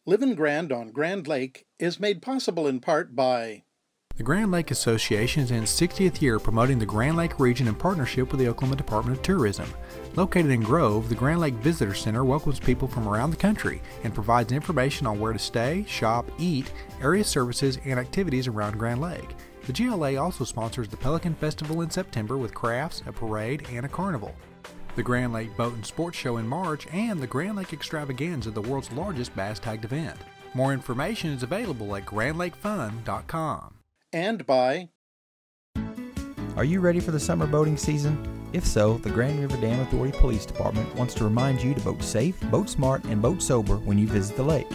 Livin' Grand on Grand Lake is made possible in part by the Grand Lake Association is in its 60th year promoting the Grand Lake region in partnership with the Oklahoma Department of Tourism. Located in Grove, the Grand Lake Visitor Center welcomes people from around the country and provides information on where to stay, shop, eat, area services, and activities around Grand Lake. The GLA also sponsors the Pelican Festival in September with crafts, a parade, and a carnival. The Grand Lake Boat and Sports Show in March, and the Grand Lake Extravaganza, the world's largest bass tagged event. More information is available at grandlakefun.com. And by Are you ready for the summer boating season? If so, the Grand River Dam Authority Police Department wants to remind you to boat safe, boat smart, and boat sober when you visit the lake.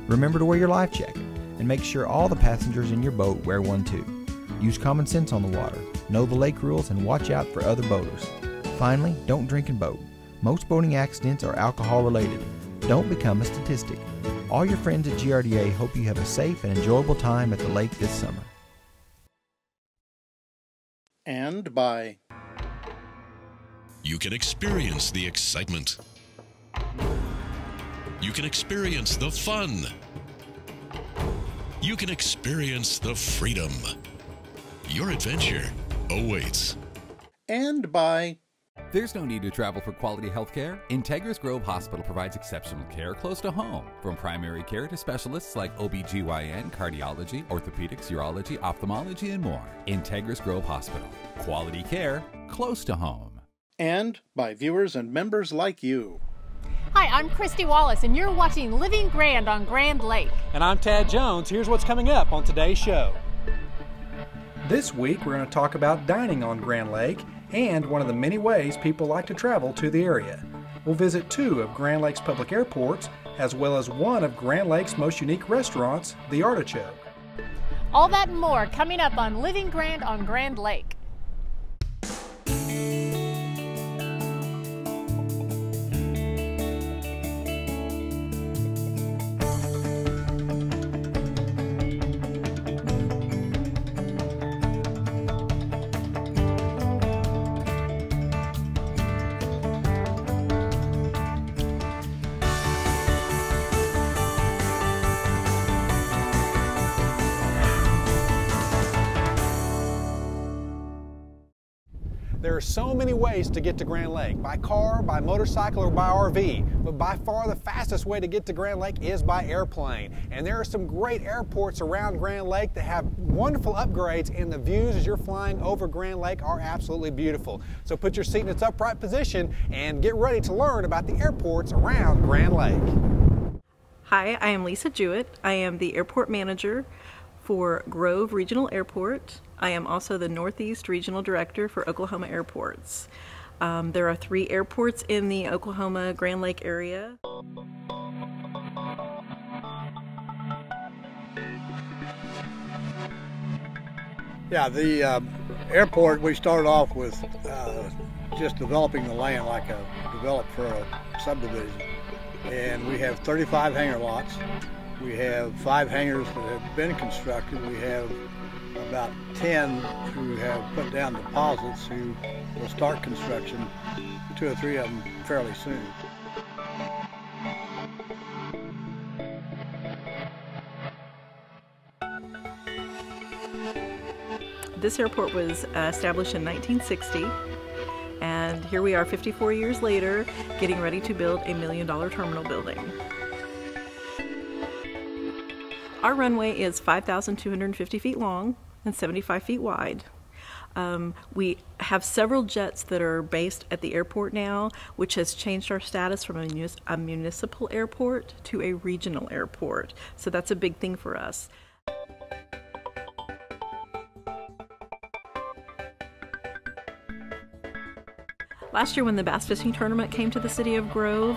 Remember to wear your life jacket, and make sure all the passengers in your boat wear one too. Use common sense on the water, know the lake rules, and watch out for other boaters. Finally, don't drink and boat. Most boating accidents are alcohol related. Don't become a statistic. All your friends at GRDA hope you have a safe and enjoyable time at the lake this summer. And by you can experience the excitement. You can experience the fun. You can experience the freedom. Your adventure awaits. And by There's no need to travel for quality health care. Integris Grove Hospital provides exceptional care close to home. From primary care to specialists like OBGYN, cardiology, orthopedics, urology, ophthalmology, and more. Integris Grove Hospital. Quality care close to home. And by viewers and members like you. Hi, I'm Christy Wallace, and you're watching Living Grand on Grand Lake. And I'm Tad Jones. Here's what's coming up on today's show. This week we're going to talk about dining on Grand Lake and one of the many ways people like to travel to the area. We'll visit 2 of Grand Lake's public airports, as well as one of Grand Lake's most unique restaurants, the Artichoke. All that and more coming up on Living Grand on Grand Lake. There are so many ways to get to Grand Lake, by car, by motorcycle, or by RV. But by far the fastest way to get to Grand Lake is by airplane. And there are some great airports around Grand Lake that have wonderful upgrades, and the views as you're flying over Grand Lake are absolutely beautiful. So put your seat in its upright position and get ready to learn about the airports around Grand Lake. Hi, I am Lisa Jewett. I am the airport manager for Grove Regional Airport. I am also the Northeast Regional Director for Oklahoma Airports. There are 3 airports in the Oklahoma Grand Lake area. Yeah, the airport, we started off with just developing the land like developed for a subdivision. And we have 35 hangar lots. We have 5 hangars that have been constructed. We have about 10 who have put down deposits who will start construction, 2 or 3 of them fairly soon. This airport was established in 1960, and here we are 54 years later getting ready to build a $1 million terminal building. Our runway is 5,250 feet long and 75 feet wide. We have several jets that are based at the airport now, which has changed our status from a municipal airport to a regional airport. So that's a big thing for us. Last year when the bass fishing tournament came to the city of Grove,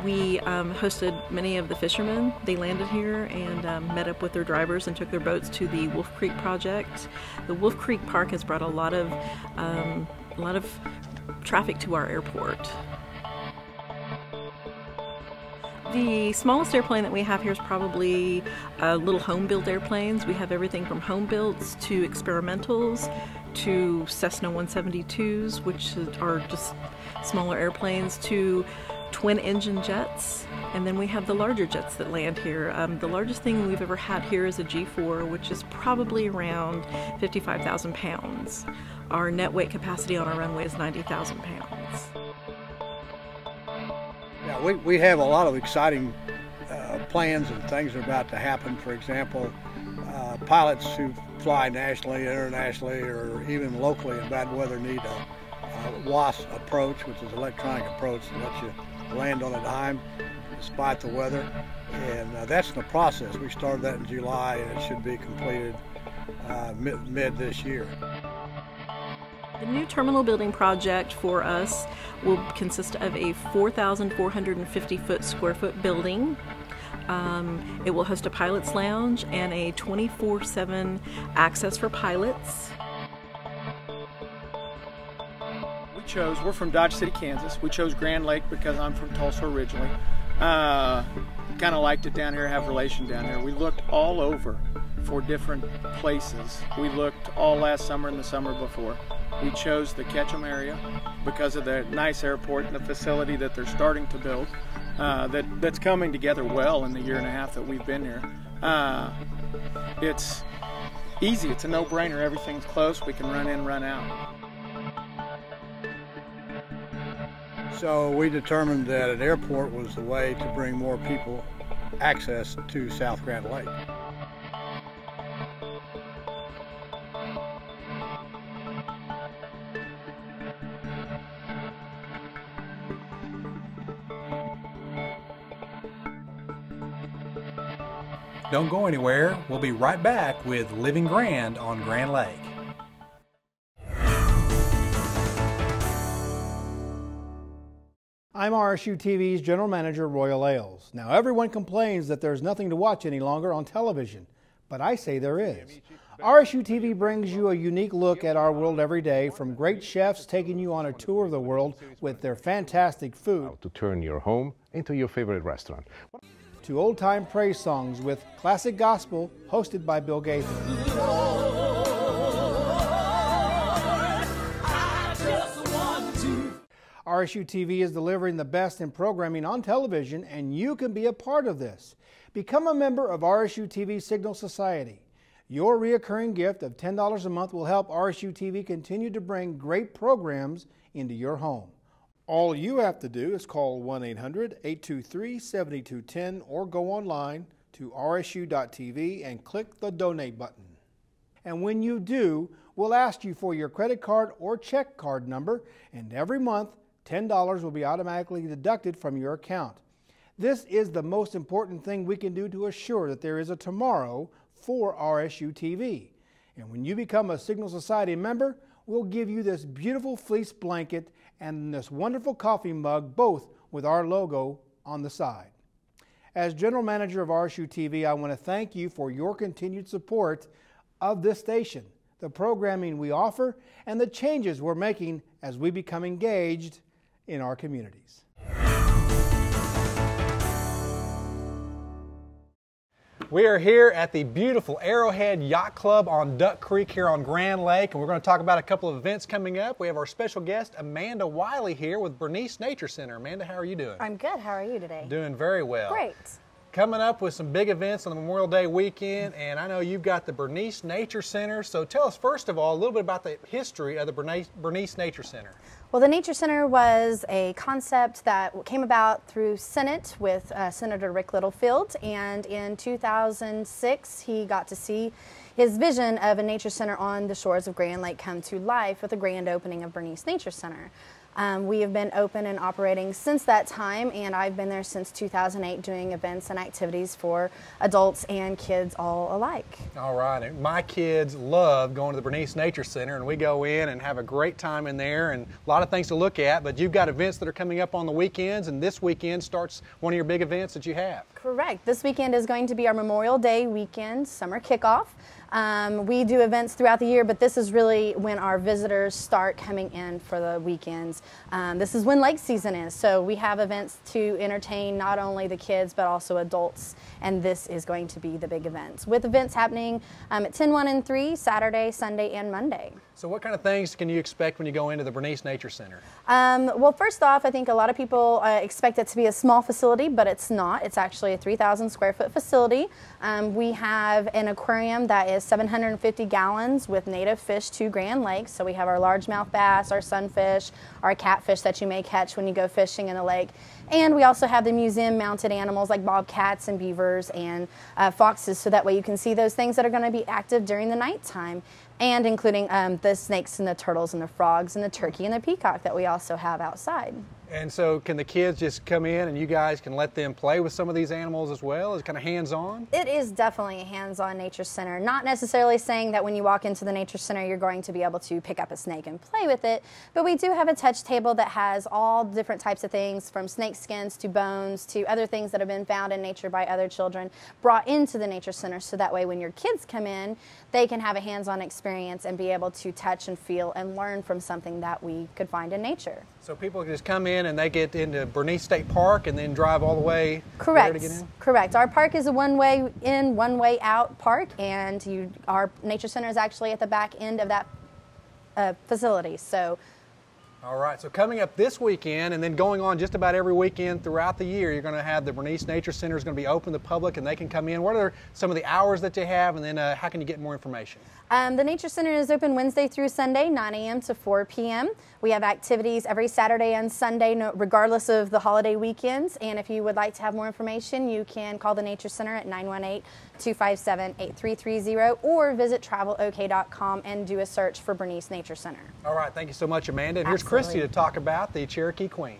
we hosted many of the fishermen. They landed here and met up with their drivers and took their boats to the Wolf Creek project. The Wolf Creek Park has brought a lot of traffic to our airport. The smallest airplane that we have here is probably little home-built airplanes. We have everything from home-builts to experimentals to Cessna 172s, which are just smaller airplanes, to twin-engine jets, And then we have the larger jets that land here. The largest thing we've ever had here is a G4, which is probably around 55,000 pounds. Our net weight capacity on our runway is 90,000 pounds. Yeah, we have a lot of exciting plans and things are about to happen. For example, pilots who fly nationally, internationally, or even locally in bad weather need a WAS approach, which is electronic approach that lets you land on a dime despite the weather. And that's the process. We started that in July and it should be completed mid this year. The new terminal building project for us will consist of a 4,450 square foot building. It will host a pilot's lounge and a 24/7 access for pilots. We're from Dodge City, Kansas. We chose Grand Lake because I'm from Tulsa originally. Kind of liked it down here, have relation down here. We looked all over for different places. We looked all last summer and the summer before. We chose the Ketchum area because of the nice airport and the facility that they're starting to build. That's coming together well in the year and a half that we've been here. It's easy, it's a no-brainer. Everything's close, we can run in, run out. So we determined that an airport was the way to bring more people access to South Grand Lake. Don't go anywhere. We'll be right back with Living Grand on Grand Lake. I'm RSU TV's General Manager, Royal Ailes. Now, everyone complains that there's nothing to watch any longer on television, but I say there is. RSU TV brings you a unique look at our world every day, from great chefs taking you on a tour of the world with their fantastic food, to turn your home into your favorite restaurant, to old-time praise songs with classic gospel hosted by Bill Gaither. RSU TV is delivering the best in programming on television, and you can be a part of this. Become a member of RSU TV Signal Society. Your reoccurring gift of $10 a month will help RSU TV continue to bring great programs into your home. All you have to do is call 1-800-823-7210 or go online to rsu.tv and click the donate button. And when you do, we'll ask you for your credit card or check card number, and every month, $10 will be automatically deducted from your account. This is the most important thing we can do to assure that there is a tomorrow for RSU TV. And when you become a Signal Society member, we'll give you this beautiful fleece blanket and this wonderful coffee mug, both with our logo on the side. As General Manager of RSU TV, I want to thank you for your continued support of this station, the programming we offer, and the changes we're making as we become engaged in our communities. We are here at the beautiful Arrowhead Yacht Club on Duck Creek here on Grand Lake, and we're going to talk about a couple of events coming up. We have our special guest, Amanda Wiley, here with Bernice Nature Center. Amanda, how are you doing? I'm good. How are you today? Doing very well. Great. Coming up with some big events on the Memorial Day weekend, and I know you've got the Bernice Nature Center. So tell us, first of all, a little bit about the history of the Bernice Nature Center. Well, the Nature Center was a concept that came about through Senate with Senator Rick Littlefield, and in 2006 he got to see his vision of a nature center on the shores of Grand Lake come to life with the grand opening of Bernice Nature Center. We have been open and operating since that time, and I've been there since 2008 doing events and activities for adults and kids all alike. All right. My kids love going to the Bernice Nature Center, and we go in and have a great time in there and a lot of things to look at, but you've got events that are coming up on the weekends, and this weekend starts one of your big events that you have. Correct. This weekend is going to be our Memorial Day weekend summer kickoff. We do events throughout the year, but this is really when our visitors start coming in for the weekends. This is when lake season is, so we have events to entertain not only the kids but also adults, and this is going to be the big events, with events happening at 10, 1, and 3, Saturday, Sunday, and Monday. So what kind of things can you expect when you go into the Bernice Nature Center? Well, first off, I think a lot of people expect it to be a small facility, but it's not. It's actually a 3,000 square foot facility. We have an aquarium that is 750 gallons with native fish to Grand Lake. So we have our largemouth bass, our sunfish, our catfish that you may catch when you go fishing in the lake. And we also have the museum mounted animals like bobcats and beavers and foxes, so that way you can see those things that are going to be active during the nighttime, and including the snakes and the turtles and the frogs and the turkey and the peacock that we also have outside. And so can the kids just come in and you guys can let them play with some of these animals as well? Is it kind of hands-on? It is definitely a hands-on nature center. Not necessarily saying that when you walk into the nature center you're going to be able to pick up a snake and play with it, but we do have a touch table that has all different types of things, from snake skins to bones to other things that have been found in nature by other children, brought into the nature center, so that way when your kids come in they can have a hands-on experience and be able to touch and feel and learn from something that we could find in nature. So people can just come in and they get into Bernice State Park and then drive all the way Correct. there to get in? Correct. Our park is a one-way in, one-way out park, and our nature center is actually at the back end of that facility. So. All right, so coming up this weekend and then going on just about every weekend throughout the year, you're going to have the Bernice Nature Center is going to be open to the public and they can come in. What are some of the hours that you have, and then how can you get more information? The Nature Center is open Wednesday through Sunday, 9 a.m. to 4 p.m. We have activities every Saturday and Sunday, regardless of the holiday weekends. And if you would like to have more information, you can call the Nature Center at 918-257-8330 or visit travelok.com and do a search for Bernice Nature Center. All right, thank you so much, Amanda. And here's Absolutely. Christy to talk about the Cherokee Queen.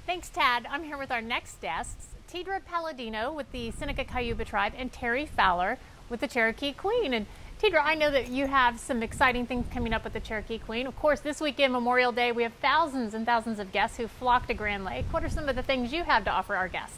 Thanks, Tad. I'm here with our next guests, Tidra Palladino with the Seneca Cayuga Tribe and Terry Fowler with the Cherokee Queen. And Tidra, I know that you have some exciting things coming up with the Cherokee Queen. Of course, this weekend, Memorial Day, we have thousands and thousands of guests who flock to Grand Lake. What are some of the things you have to offer our guests?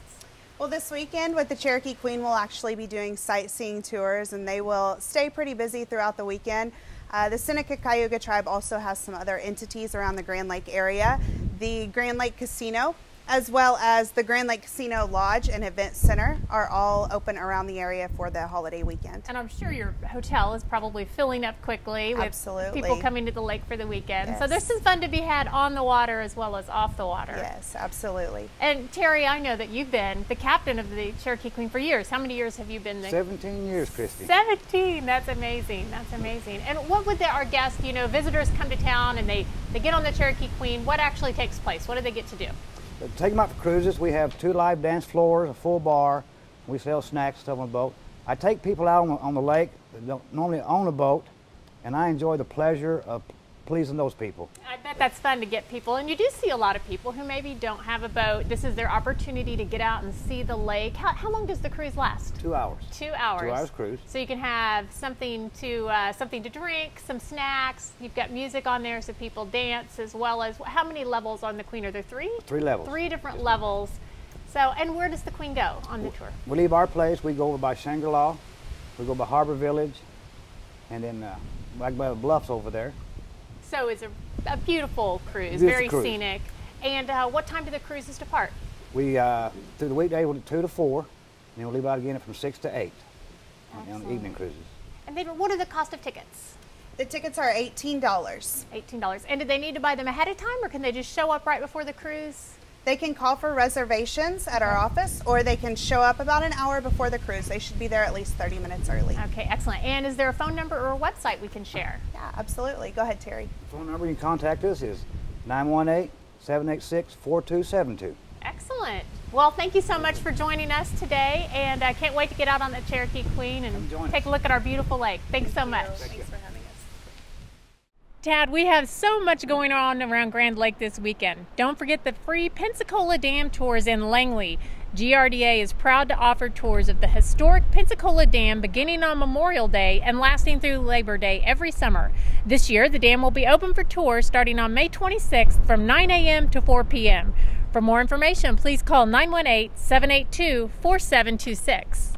Well, this weekend with the Cherokee Queen, we'll actually be doing sightseeing tours, and they will stay pretty busy throughout the weekend. The Seneca Cayuga Tribe also has some other entities around the Grand Lake area. The Grand Lake Casino, as well as the Grand Lake Casino Lodge and Event Center, are all open around the area for the holiday weekend. And I'm sure your hotel is probably filling up quickly with Absolutely. people coming to the lake for the weekend. Yes. So there's some fun to be had on the water as well as off the water. Yes, absolutely. And Terry, I know that you've been the captain of the Cherokee Queen for years. How many years have you been there? 17 years, Christy. 17. That's amazing. That's amazing. And what would our guests, visitors come to town and they get on the Cherokee Queen, what actually takes place? What do they get to do? Take them out for cruises. We have 2 live dance floors, a full bar. We sell snacks, stuff on the boat. I take people out on the lake that don't normally own a boat, and I enjoy the pleasure of pleasing those people. I bet that's fun to get people, and you do see a lot of people who maybe don't have a boat. This is their opportunity to get out and see the lake. How long does the cruise last? 2 hours. 2 hours. 2 hours cruise. So you can have something to drink, some snacks. You've got music on there so people dance, as well as how many levels on the Queen? Are there 3? 3 levels. 3 different levels. So, and where does the Queen go on the tour? We leave our place. We go over by Shangri-La. We go by Harbor Village, and then right by the bluffs over there. So it's a beautiful cruise, Beautiful very cruise. scenic. And what time do the cruises depart? We through the weekday we'll do 2 to 4, and then we'll leave out again from 6 to 8 on the evening cruises. And then what are the cost of tickets? The tickets are $18. $18. And do they need to buy them ahead of time, or can they just show up right before the cruise? They can call for reservations at our office, or they can show up about an hour before the cruise. They should be there at least 30 minutes early. Okay, excellent. And is there a phone number or a website we can share? Yeah, absolutely. Go ahead, Terry. The phone number you can contact us is 918-786-4272. Excellent. Well, thank you so much for joining us today, and I can't wait to get out on the Cherokee Queen and take a look at our beautiful lake. Thanks so much. Thanks for having us. Tad, we have so much going on around Grand Lake this weekend. Don't forget the free Pensacola Dam tours in Langley. GRDA is proud to offer tours of the historic Pensacola Dam beginning on Memorial Day and lasting through Labor Day every summer. This year, the dam will be open for tours starting on May 26th from 9 a.m. to 4 p.m. For more information, please call 918-782-4726.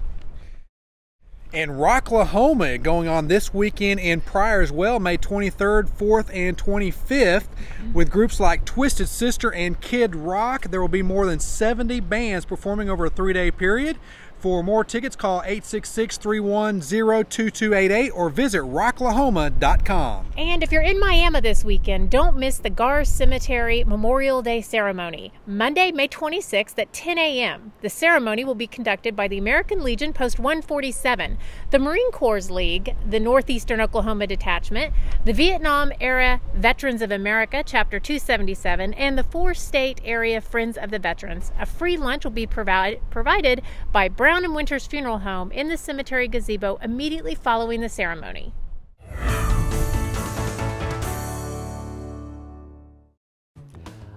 And Rocklahoma going on this weekend in Pryor as well, May 23rd, 4th, and 25th, with groups like Twisted Sister and Kid Rock. There will be more than 70 bands performing over a 3-day period. For more tickets, call 866-310-2288 or visit rocklahoma.com. And if you're in Miami this weekend, don't miss the Gar Cemetery Memorial Day ceremony, Monday, May 26th at 10 a.m. The ceremony will be conducted by the American Legion Post 147, the Marine Corps League, the Northeastern Oklahoma Detachment, the Vietnam-era Veterans of America, Chapter 277, and the 4-state area Friends of the Veterans. A free lunch will be provided by Brown and Winters Funeral Home in the cemetery gazebo immediately following the ceremony.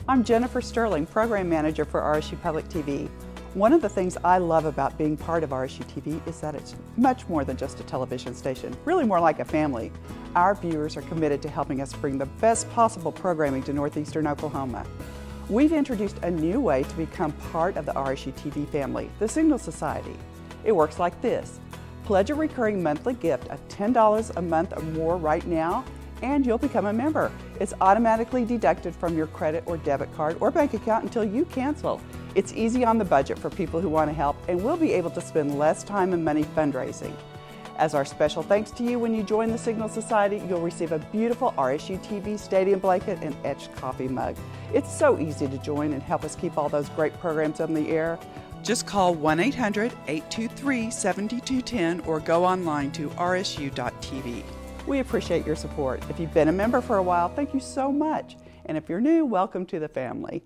I'm Jennifer Sterling, Program Manager for RSU Public TV. One of the things I love about being part of RSU TV is that it's much more than just a television station, really more like a family. Our viewers are committed to helping us bring the best possible programming to Northeastern Oklahoma. We've introduced a new way to become part of the RSU TV family, the Signal Society. It works like this. Pledge a recurring monthly gift of $10 a month or more right now, and you'll become a member. It's automatically deducted from your credit or debit card or bank account until you cancel. It's easy on the budget for people who want to help, and we'll be able to spend less time and money fundraising. As our special thanks to you when you join the Signal Society, you'll receive a beautiful RSU TV stadium blanket and etched coffee mug. It's so easy to join and help us keep all those great programs on the air. Just call 1-800-823-7210 or go online to rsu.tv. We appreciate your support. If you've been a member for a while, thank you so much. And if you're new, welcome to the family.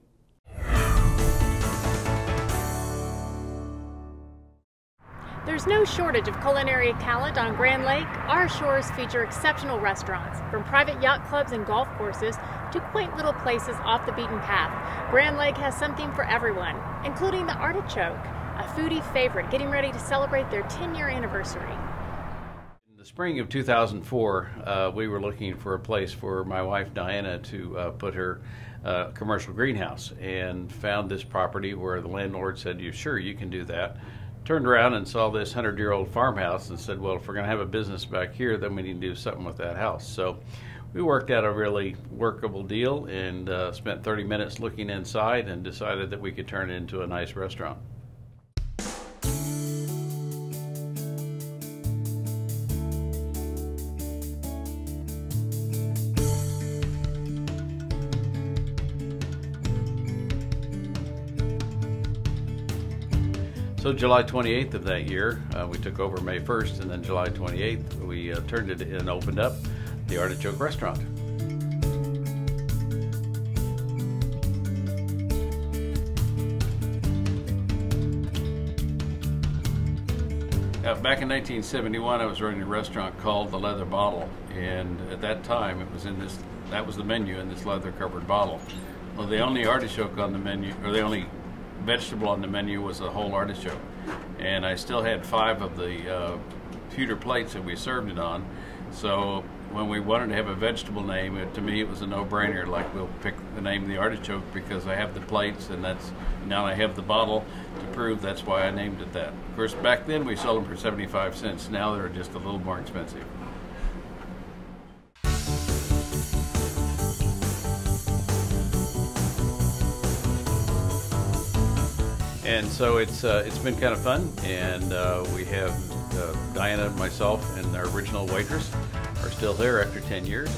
There's no shortage of culinary talent on Grand Lake. Our shores feature exceptional restaurants, from private yacht clubs and golf courses to quaint little places off the beaten path. Grand Lake has something for everyone, including the Artichoke, a foodie favorite getting ready to celebrate their 10-year anniversary. In the spring of 2004, we were looking for a place for my wife Diana to put her commercial greenhouse, and found this property where the landlord said, "Sure, you can do that." Turned around and saw this 100-year-old farmhouse and said, well, if we're going to have a business back here, then we need to do something with that house. So we worked out a really workable deal and spent 30 minutes looking inside and decided that we could turn it into a nice restaurant. So July 28th of that year, we took over May 1st, and then July 28th, we turned it and opened up the Artichoke Restaurant. Back in 1971, I was running a restaurant called The Leather Bottle, and at that time, it was in this. That was the menu in this leather-covered bottle. Well, the only artichoke on the menu, or the only vegetable on the menu, was a whole artichoke, and I still had 5 of the pewter plates that we served it on. So when we wanted to have a vegetable name, to me it was a no-brainer. Like, we'll pick the name of the artichoke because I have the plates, and now I have the bottle to prove that's why I named it that. Of course, back then we sold them for 75 cents. Now they're just a little more expensive. And so it's been kind of fun, and we have Diana, myself, and our original waitress are still there after 10 years.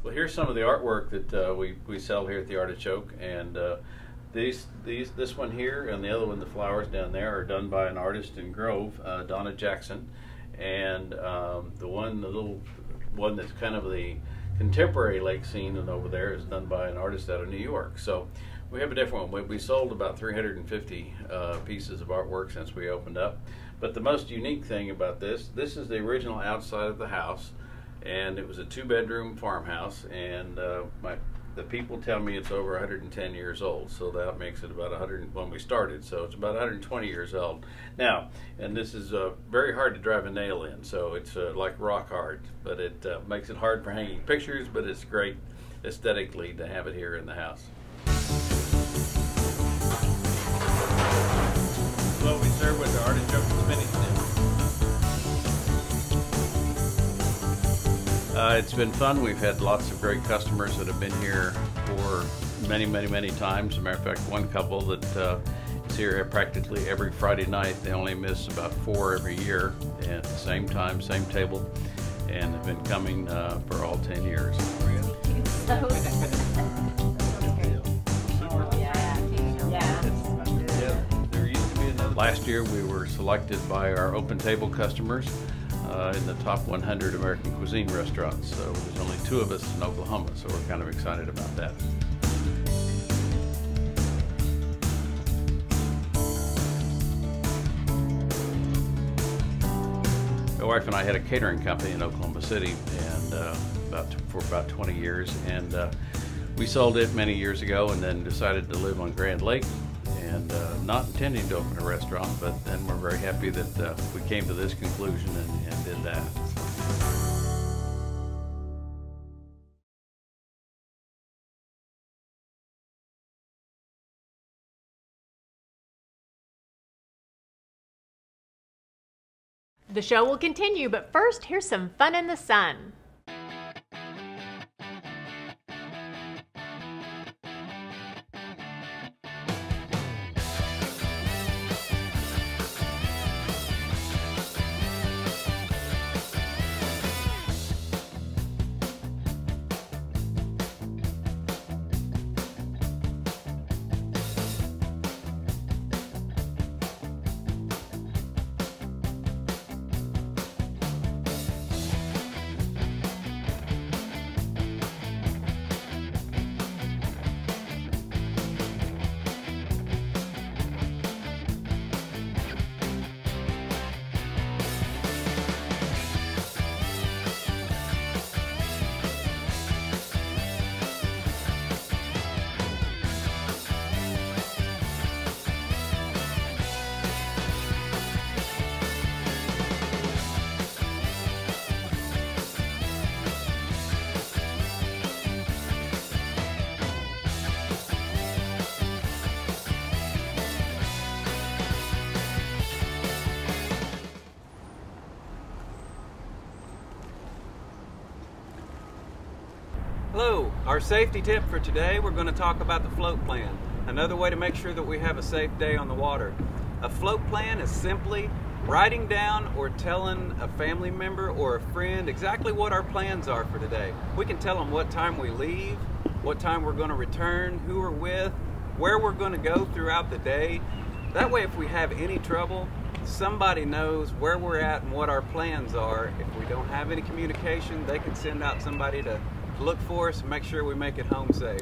Well, here's some of the artwork that we sell here at the Artichoke, and this one here and the other one, the flowers down there, are done by an artist in Grove, Donna Jackson. And the little one that's kind of the contemporary lake scene and over there is done by an artist out of New York. So we have a different one. We sold about 350 pieces of artwork since we opened up. But the most unique thing about this is the original outside of the house, and it was a 2-bedroom farmhouse, and the people tell me it's over 110 years old, so that makes it about 100 when we started, so it's about 120 years old now. And this is very hard to drive a nail in, so it's like rock hard, but it makes it hard for hanging pictures, but it's great aesthetically to have it here in the house. What we serve with the artichoke spinach dip. It's been fun. We've had lots of great customers that have been here for many times. As a matter of fact, one couple that is here practically every Friday night. They only miss about 4 every year, and at the same time, same table, and have been coming for all 10 years. Last year we were selected by our open table customers in the top 100 American cuisine restaurants. So there's only 2 of us in Oklahoma, so we're kind of excited about that. My wife and I had a catering company in Oklahoma City and for about 20 years, and we sold it many years ago and then decided to live on Grand Lake, and not intending to open a restaurant, but then we're very happy that we came to this conclusion and did that. The show will continue, but first, here's some fun in the sun. Hello, our safety tip for today, we're going to talk about the float plan. Another way to make sure that we have a safe day on the water. A float plan is simply writing down or telling a family member or a friend exactly what our plans are for today. We can tell them what time we leave, what time we're going to return, who we're with, where we're going to go throughout the day. That way, if we have any trouble, somebody knows where we're at and what our plans are. If we don't have any communication, they can send out somebody to look for us and make sure we make it home safe.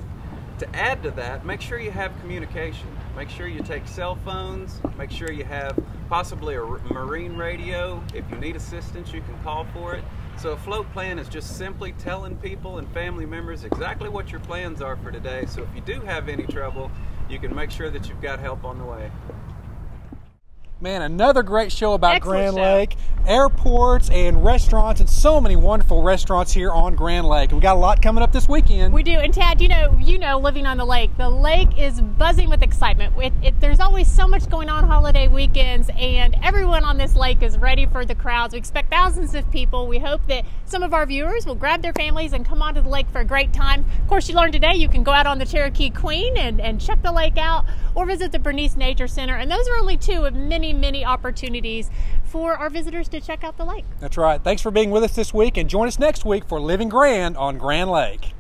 To add to that, make sure you have communication. Make sure you take cell phones, make sure you have possibly a marine radio. If you need assistance, you can call for it. So a float plan is just simply telling people and family members exactly what your plans are for today. So if you do have any trouble, you can make sure that you've got help on the way. Man, another great show about Excellent Grand show. Lake, airports and restaurants, and so many wonderful restaurants here on Grand Lake. We got a lot coming up this weekend. We do, and Tad, you know, living on the lake is buzzing with excitement. There's always so much going on holiday weekends, and everyone on this lake is ready for the crowds. We expect thousands of people. We hope that some of our viewers will grab their families and come onto the lake for a great time. Of course, you learned today you can go out on the Cherokee Queen and check the lake out, or visit the Bernice Nature Center, and those are only 2 of many opportunities for our visitors to check out the lake. That's right. Thanks for being with us this week, and join us next week for Living Grand on Grand Lake.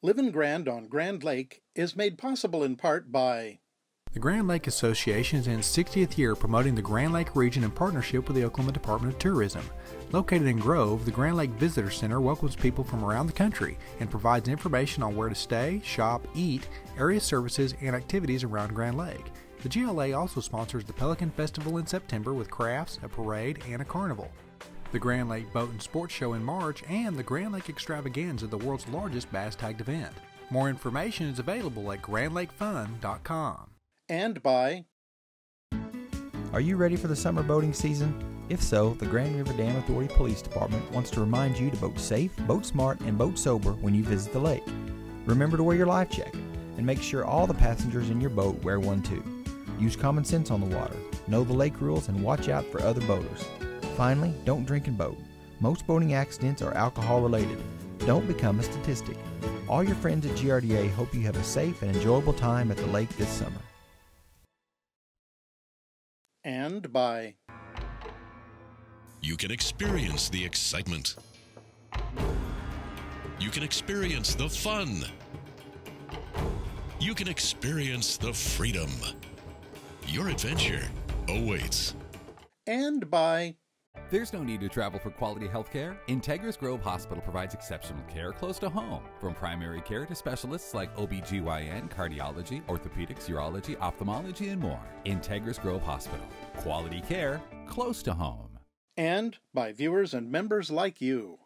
Livin' Grand on Grand Lake is made possible in part by the Grand Lake Association is in its 60th year promoting the Grand Lake region in partnership with the Oklahoma Department of Tourism. Located in Grove, the Grand Lake Visitor Center welcomes people from around the country and provides information on where to stay, shop, eat, area services, and activities around Grand Lake. The GLA also sponsors the Pelican Festival in September with crafts, a parade, and a carnival, the Grand Lake Boat and Sports Show in March, and the Grand Lake Extravaganza, the world's largest bass-tagged event. More information is available at grandlakefun.com. And by... Are you ready for the summer boating season? If so, the Grand River Dam Authority Police Department wants to remind you to boat safe, boat smart, and boat sober when you visit the lake. Remember to wear your life jacket, and make sure all the passengers in your boat wear one too. Use common sense on the water, know the lake rules, and watch out for other boaters. Finally, don't drink and boat. Most boating accidents are alcohol related. Don't become a statistic. All your friends at GRDA hope you have a safe and enjoyable time at the lake this summer. And by... You can experience the excitement. You can experience the fun. You can experience the freedom. Your adventure awaits. And by... There's no need to travel for quality health care. Integris Grove Hospital provides exceptional care close to home. From primary care to specialists like OB/GYN, cardiology, orthopedics, urology, ophthalmology, and more. Integris Grove Hospital. Quality care close to home. And by viewers and members like you.